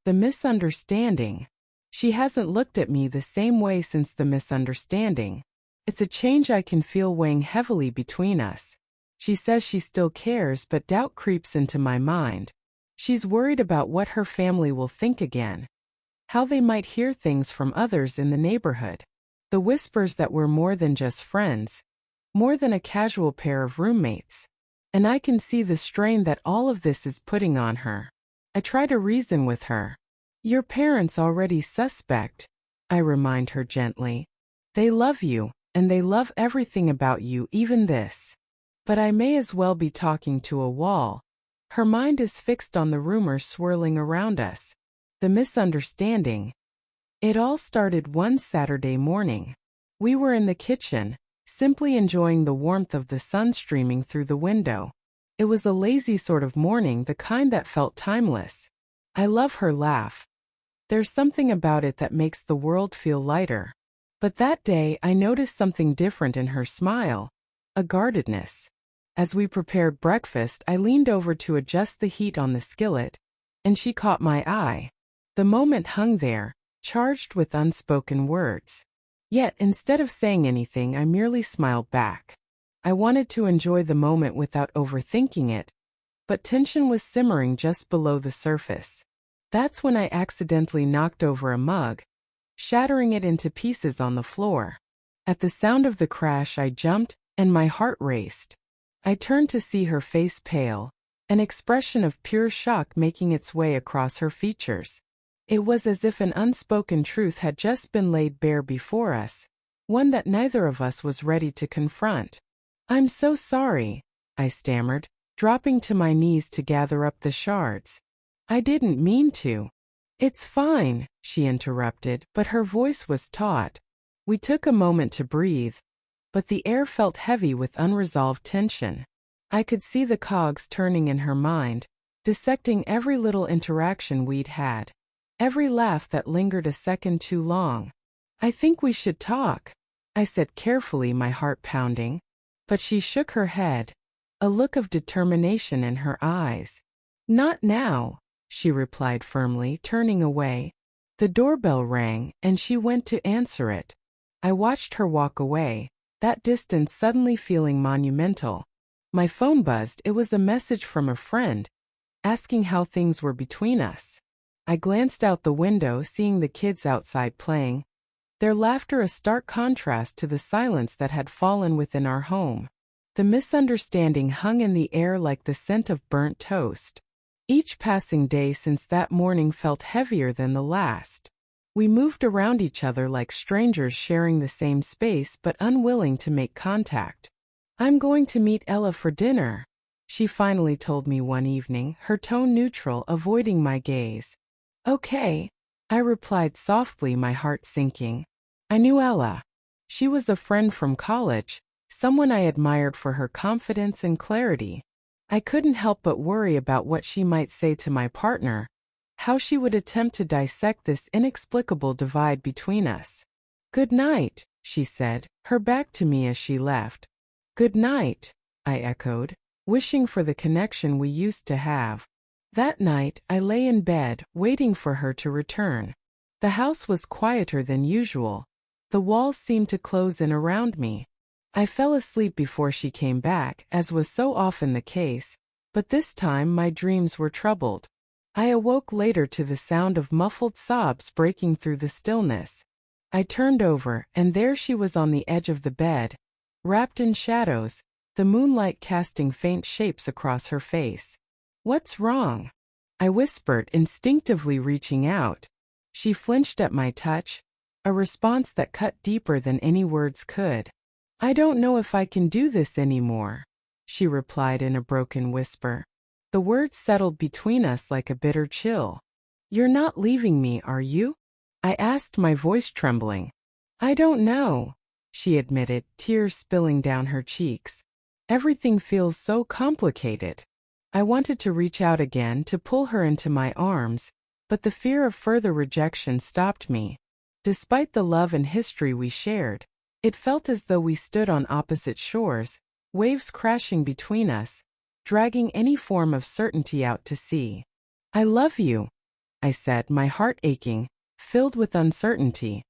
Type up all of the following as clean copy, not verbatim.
The misunderstanding. She hasn't looked at me the same way since the misunderstanding. It's a change I can feel weighing heavily between us. She says she still cares, but doubt creeps into my mind. She's worried about what her family will think again. How they might hear things from others in the neighborhood. The whispers that we're more than just friends. More than a casual pair of roommates. And I can see the strain that all of this is putting on her. I try to reason with her. Your parents already suspect, I remind her gently. They love you, and they love everything about you, even this. But I may as well be talking to a wall. Her mind is fixed on the rumors swirling around us. The misunderstanding. It all started one Saturday morning. We were in the kitchen, simply enjoying the warmth of the sun streaming through the window. It was a lazy sort of morning, the kind that felt timeless. I love her laugh. There's something about it that makes the world feel lighter. But that day I noticed something different in her smile. A guardedness. As we prepared breakfast, I leaned over to adjust the heat on the skillet, and she caught my eye. The moment hung there, charged with unspoken words. Yet, instead of saying anything, I merely smiled back. I wanted to enjoy the moment without overthinking it, but tension was simmering just below the surface. That's when I accidentally knocked over a mug, shattering it into pieces on the floor. At the sound of the crash, I jumped, and my heart raced. I turned to see her face pale, an expression of pure shock making its way across her features. It was as if an unspoken truth had just been laid bare before us, one that neither of us was ready to confront. I'm so sorry, I stammered, dropping to my knees to gather up the shards. I didn't mean to. It's fine, she interrupted, but her voice was taut. We took a moment to breathe, but the air felt heavy with unresolved tension. I could see the cogs turning in her mind, dissecting every little interaction we'd had. Every laugh that lingered a second too long. I think we should talk, I said carefully, my heart pounding. But she shook her head, a look of determination in her eyes. Not now, she replied firmly, turning away. The doorbell rang, and she went to answer it. I watched her walk away, that distance suddenly feeling monumental. My phone buzzed. It was a message from a friend, asking how things were between us. I glanced out the window, seeing the kids outside playing, their laughter a stark contrast to the silence that had fallen within our home. The misunderstanding hung in the air like the scent of burnt toast. Each passing day since that morning felt heavier than the last. We moved around each other like strangers, sharing the same space but unwilling to make contact. I'm going to meet Ella for dinner, she finally told me one evening, her tone neutral, avoiding my gaze. Okay, I replied softly, my heart sinking. I knew Ella. She was a friend from college, someone I admired for her confidence and clarity. I couldn't help but worry about what she might say to my partner, how she would attempt to dissect this inexplicable divide between us. Good night, she said, her back to me as she left. Good night, I echoed, wishing for the connection we used to have. That night, I lay in bed, waiting for her to return. The house was quieter than usual. The walls seemed to close in around me. I fell asleep before she came back, as was so often the case, but this time my dreams were troubled. I awoke later to the sound of muffled sobs breaking through the stillness. I turned over, and there she was on the edge of the bed, wrapped in shadows, the moonlight casting faint shapes across her face. What's wrong? I whispered, instinctively reaching out. She flinched at my touch, a response that cut deeper than any words could. I don't know if I can do this anymore, she replied in a broken whisper. The words settled between us like a bitter chill. You're not leaving me, are you? I asked, my voice trembling. I don't know, she admitted, tears spilling down her cheeks. Everything feels so complicated. I wanted to reach out again to pull her into my arms, but the fear of further rejection stopped me. Despite the love and history we shared, it felt as though we stood on opposite shores, waves crashing between us, dragging any form of certainty out to sea. I love you, I said, my heart aching, filled with uncertainty.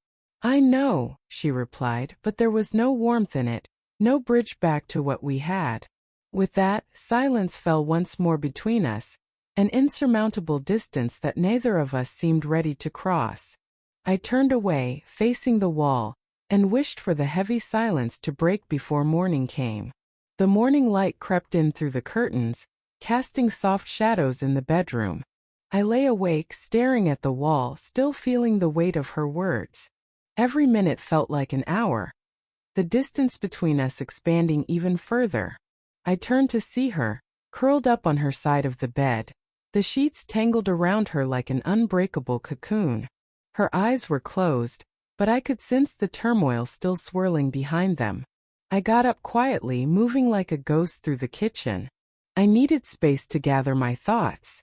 I know, she replied, but there was no warmth in it, no bridge back to what we had. With that, silence fell once more between us, an insurmountable distance that neither of us seemed ready to cross. I turned away, facing the wall, and wished for the heavy silence to break before morning came. The morning light crept in through the curtains, casting soft shadows in the bedroom. I lay awake, staring at the wall, still feeling the weight of her words. Every minute felt like an hour, the distance between us expanding even further. I turned to see her, curled up on her side of the bed, the sheets tangled around her like an unbreakable cocoon. Her eyes were closed, but I could sense the turmoil still swirling behind them. I got up quietly, moving like a ghost through the kitchen. I needed space to gather my thoughts.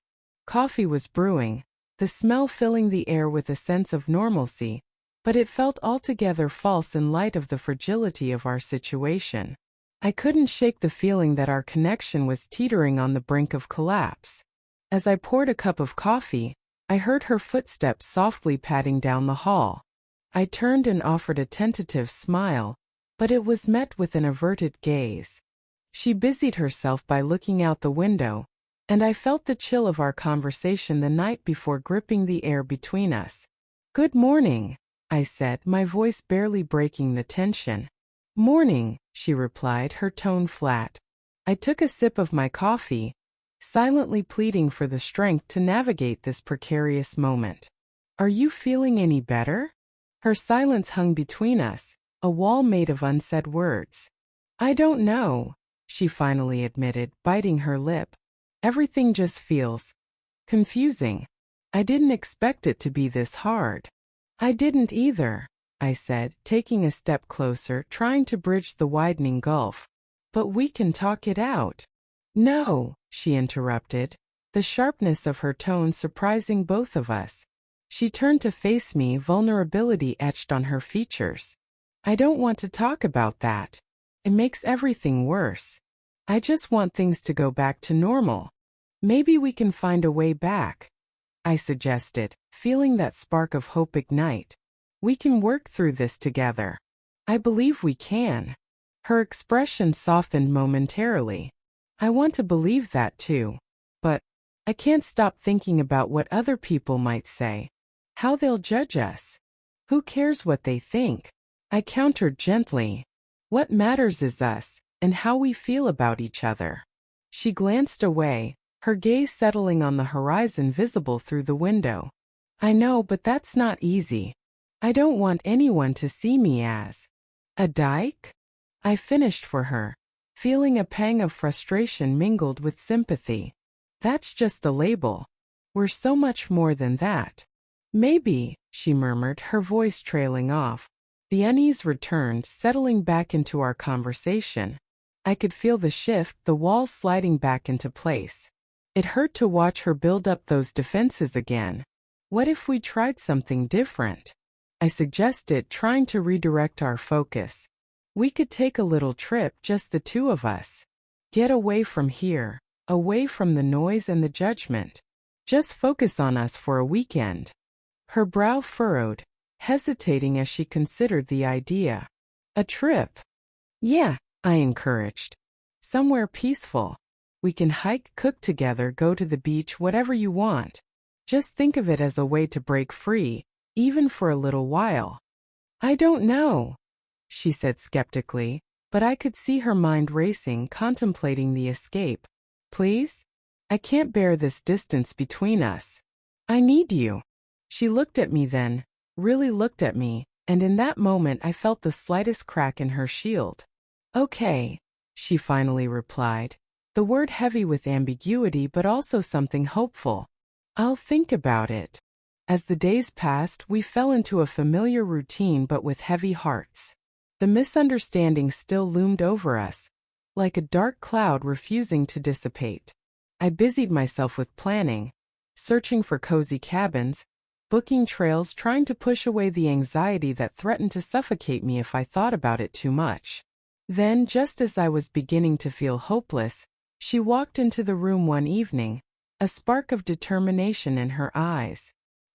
Coffee was brewing, the smell filling the air with a sense of normalcy, but it felt altogether false in light of the fragility of our situation. I couldn't shake the feeling that our connection was teetering on the brink of collapse. As I poured a cup of coffee, I heard her footsteps softly padding down the hall. I turned and offered a tentative smile, but it was met with an averted gaze. She busied herself by looking out the window, and I felt the chill of our conversation the night before gripping the air between us. "Good morning," I said, my voice barely breaking the tension. "Morning," she replied, her tone flat. I took a sip of my coffee, silently pleading for the strength to navigate this precarious moment. "Are you feeling any better?" Her silence hung between us, a wall made of unsaid words. "I don't know," she finally admitted, biting her lip. "Everything just feels confusing. I didn't expect it to be this hard." "I didn't either," I said, taking a step closer, trying to bridge the widening gulf. "But we can talk it out." "No," she interrupted, the sharpness of her tone surprising both of us. She turned to face me, vulnerability etched on her features. "I don't want to talk about that. It makes everything worse. I just want things to go back to normal. Maybe we can find a way back," I suggested, feeling that spark of hope ignite. "We can work through this together. I believe we can." Her expression softened momentarily. "I want to believe that too. But I can't stop thinking about what other people might say. How they'll judge us. Who cares what they think?" I countered gently. "What matters is us, and how we feel about each other." She glanced away, her gaze settling on the horizon visible through the window. "I know, but that's not easy. I don't want anyone to see me as a dyke," I finished for her, feeling a pang of frustration mingled with sympathy. "That's just a label. We're so much more than that." "Maybe," she murmured, her voice trailing off. The unease returned, settling back into our conversation. I could feel the shift, the walls sliding back into place. It hurt to watch her build up those defenses again. "What if we tried something different?" I suggested, trying to redirect our focus. "We could take a little trip, just the two of us. Get away from here, away from the noise and the judgment. Just focus on us for a weekend." Her brow furrowed, hesitating as she considered the idea. "A trip?" "Yeah," I encouraged. "Somewhere peaceful. We can hike, cook together, go to the beach, whatever you want. Just think of it as a way to break free, even for a little while." "I don't know," she said skeptically, but I could see her mind racing, contemplating the escape. "Please? I can't bear this distance between us. I need you." She looked at me then, really looked at me, and in that moment I felt the slightest crack in her shield. "Okay," she finally replied, the word heavy with ambiguity but also something hopeful. "I'll think about it." As the days passed, we fell into a familiar routine but with heavy hearts. The misunderstanding still loomed over us, like a dark cloud refusing to dissipate. I busied myself with planning, searching for cozy cabins, booking trails, trying to push away the anxiety that threatened to suffocate me if I thought about it too much. Then, just as I was beginning to feel hopeless, she walked into the room one evening, a spark of determination in her eyes.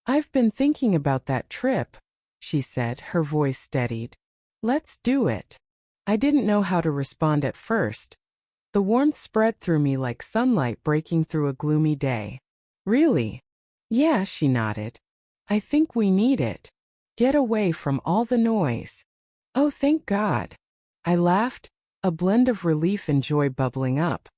I've been thinking about that trip, she said, her voice steadied. Let's do it. I didn't know how to respond at first. The warmth spread through me like sunlight breaking through a gloomy day. Really? Yeah, she nodded. I think we need it. Get away from all the noise. Oh, thank God. I laughed, a blend of relief and joy bubbling up.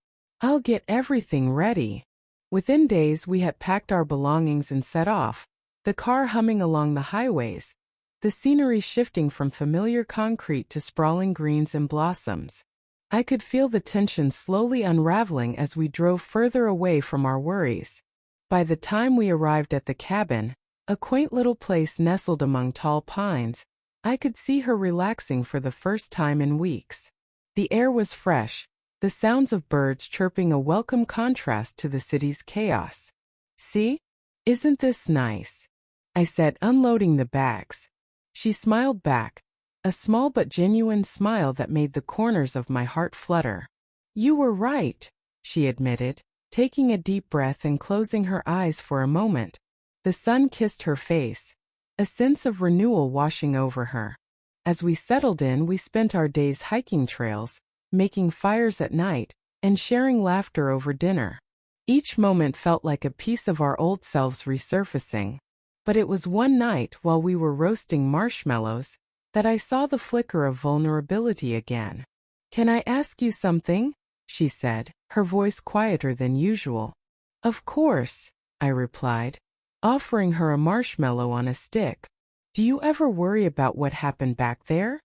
I'll get everything ready. Within days we had packed our belongings and set off, the car humming along the highways, the scenery shifting from familiar concrete to sprawling greens and blossoms. I could feel the tension slowly unraveling as we drove further away from our worries. By the time we arrived at the cabin, a quaint little place nestled among tall pines, I could see her relaxing for the first time in weeks. The air was fresh, the sounds of birds chirping a welcome contrast to the city's chaos. See? Isn't this nice? I said, unloading the bags. She smiled back, a small but genuine smile that made the corners of my heart flutter. You were right, she admitted, taking a deep breath and closing her eyes for a moment. The sun kissed her face, a sense of renewal washing over her. As we settled in, we spent our days hiking trails, making fires at night, and sharing laughter over dinner. Each moment felt like a piece of our old selves resurfacing. But it was one night while we were roasting marshmallows that I saw the flicker of vulnerability again. Can I ask you something? She said, her voice quieter than usual. Of course, I replied, offering her a marshmallow on a stick. Do you ever worry about what happened back there?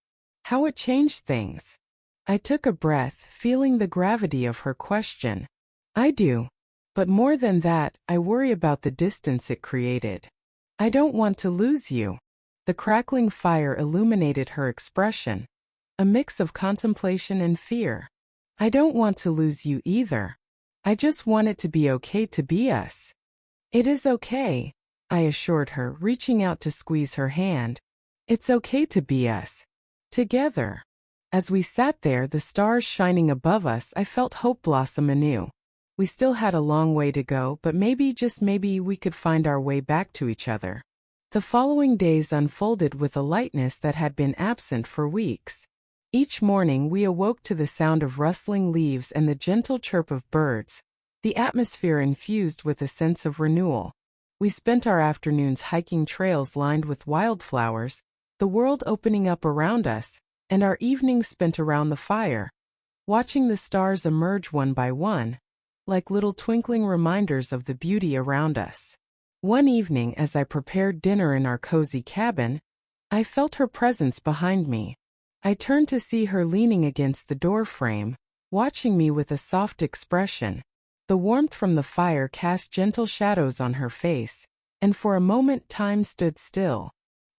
How it changed things? I took a breath, feeling the gravity of her question. I do. But more than that, I worry about the distance it created. I don't want to lose you. The crackling fire illuminated her expression, a mix of contemplation and fear. I don't want to lose you either. I just want it to be okay to be us. It is okay, I assured her, reaching out to squeeze her hand. It's okay to be us. Together. As we sat there, the stars shining above us, I felt hope blossom anew. We still had a long way to go, but maybe, just maybe, we could find our way back to each other. The following days unfolded with a lightness that had been absent for weeks. Each morning we awoke to the sound of rustling leaves and the gentle chirp of birds, the atmosphere infused with a sense of renewal. We spent our afternoons hiking trails lined with wildflowers, the world opening up around us, and our evenings spent around the fire, watching the stars emerge one by one, like little twinkling reminders of the beauty around us. One evening, as I prepared dinner in our cozy cabin, I felt her presence behind me. I turned to see her leaning against the doorframe, watching me with a soft expression. The warmth from the fire cast gentle shadows on her face, and for a moment time stood still.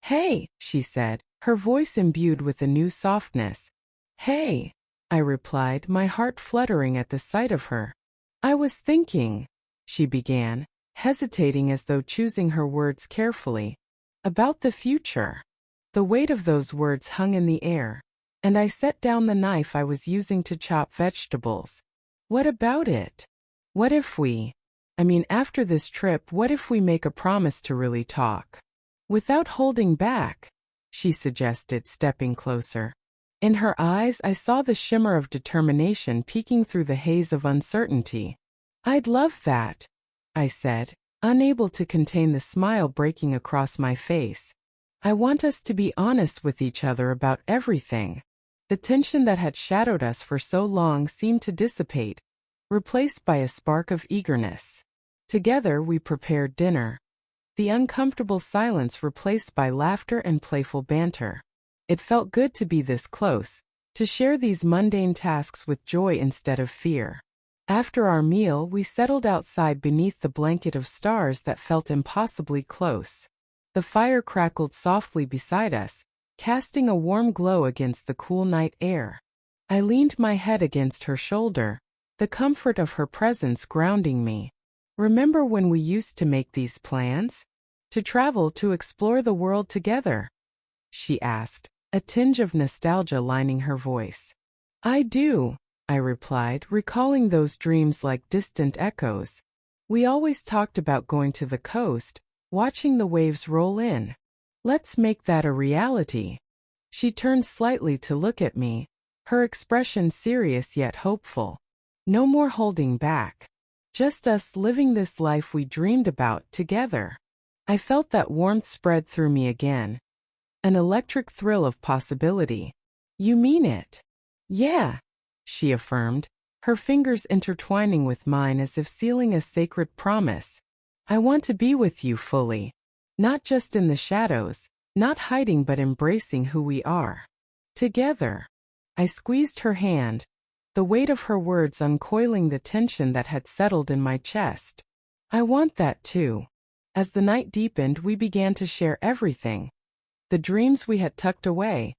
Hey, she said, her voice imbued with a new softness. Hey, I replied, my heart fluttering at the sight of her. I was thinking, she began, hesitating as though choosing her words carefully, about the future. The weight of those words hung in the air, and I set down the knife I was using to chop vegetables. What about it? What if after this trip, what if we make a promise to really talk? Without holding back, she suggested, stepping closer. In her eyes I saw the shimmer of determination peeking through the haze of uncertainty. I'd love that, I said, unable to contain the smile breaking across my face. I want us to be honest with each other about everything. The tension that had shadowed us for so long seemed to dissipate, replaced by a spark of eagerness. Together we prepared dinner, the uncomfortable silence replaced by laughter and playful banter. It felt good to be this close, to share these mundane tasks with joy instead of fear. After our meal, we settled outside beneath the blanket of stars that felt impossibly close. The fire crackled softly beside us, casting a warm glow against the cool night air. I leaned my head against her shoulder, the comfort of her presence grounding me. Remember when we used to make these plans? To travel, to explore the world together? She asked, a tinge of nostalgia lining her voice. I do, I replied, recalling those dreams like distant echoes. We always talked about going to the coast, watching the waves roll in. Let's make that a reality. She turned slightly to look at me, her expression serious yet hopeful. No more holding back. Just us living this life we dreamed about together. I felt that warmth spread through me again. An electric thrill of possibility. You mean it? Yeah, she affirmed, her fingers intertwining with mine as if sealing a sacred promise. I want to be with you fully. Not just in the shadows, not hiding but embracing who we are. Together. I squeezed her hand, the weight of her words uncoiling the tension that had settled in my chest. I want that too. As the night deepened, we began to share everything. The dreams we had tucked away,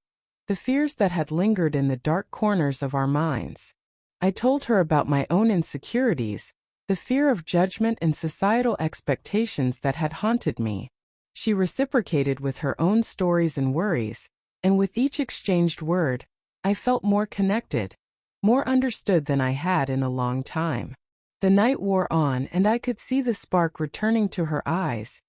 the fears that had lingered in the dark corners of our minds. I told her about my own insecurities, the fear of judgment and societal expectations that had haunted me. She reciprocated with her own stories and worries, and with each exchanged word, I felt more connected, more understood than I had in a long time. The night wore on and I could see the spark returning to her eyes,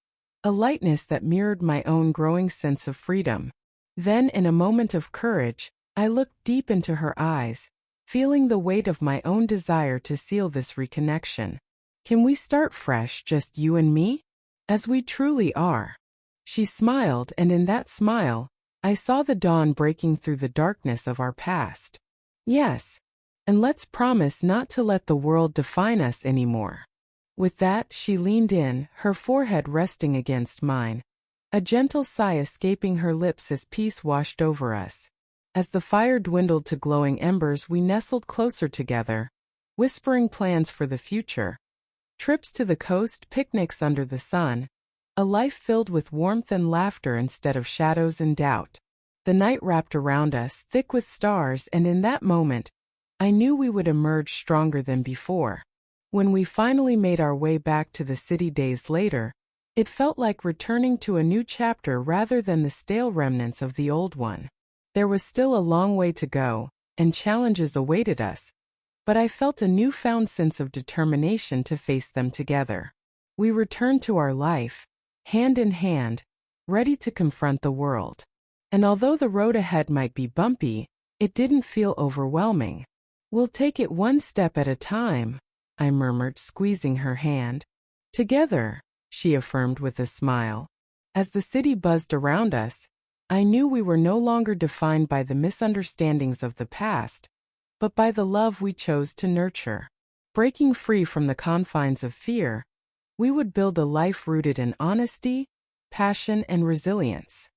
a lightness that mirrored my own growing sense of freedom. Then, in a moment of courage, I looked deep into her eyes, feeling the weight of my own desire to seal this reconnection. Can we start fresh, just you and me? As we truly are. She smiled, and in that smile, I saw the dawn breaking through the darkness of our past. Yes. And let's promise not to let the world define us anymore. With that, she leaned in, her forehead resting against mine, a gentle sigh escaping her lips as peace washed over us. As the fire dwindled to glowing embers, we nestled closer together, whispering plans for the future. Trips to the coast, picnics under the sun, a life filled with warmth and laughter instead of shadows and doubt. The night wrapped around us, thick with stars, and in that moment, I knew we would emerge stronger than before. When we finally made our way back to the city days later, it felt like returning to a new chapter rather than the stale remnants of the old one. There was still a long way to go, and challenges awaited us, but I felt a newfound sense of determination to face them together. We returned to our life, hand in hand, ready to confront the world. And although the road ahead might be bumpy, it didn't feel overwhelming. We'll take it one step at a time, I murmured, squeezing her hand. Together, she affirmed with a smile. As the city buzzed around us, I knew we were no longer defined by the misunderstandings of the past, but by the love we chose to nurture. Breaking free from the confines of fear, we would build a life rooted in honesty, passion, and resilience.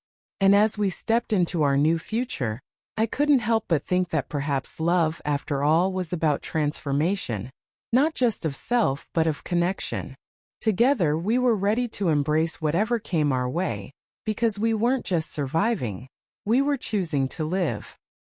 And as we stepped into our new future, I couldn't help but think that perhaps love, after all, was about transformation, not just of self but of connection. Together, we were ready to embrace whatever came our way, because we weren't just surviving, we were choosing to live.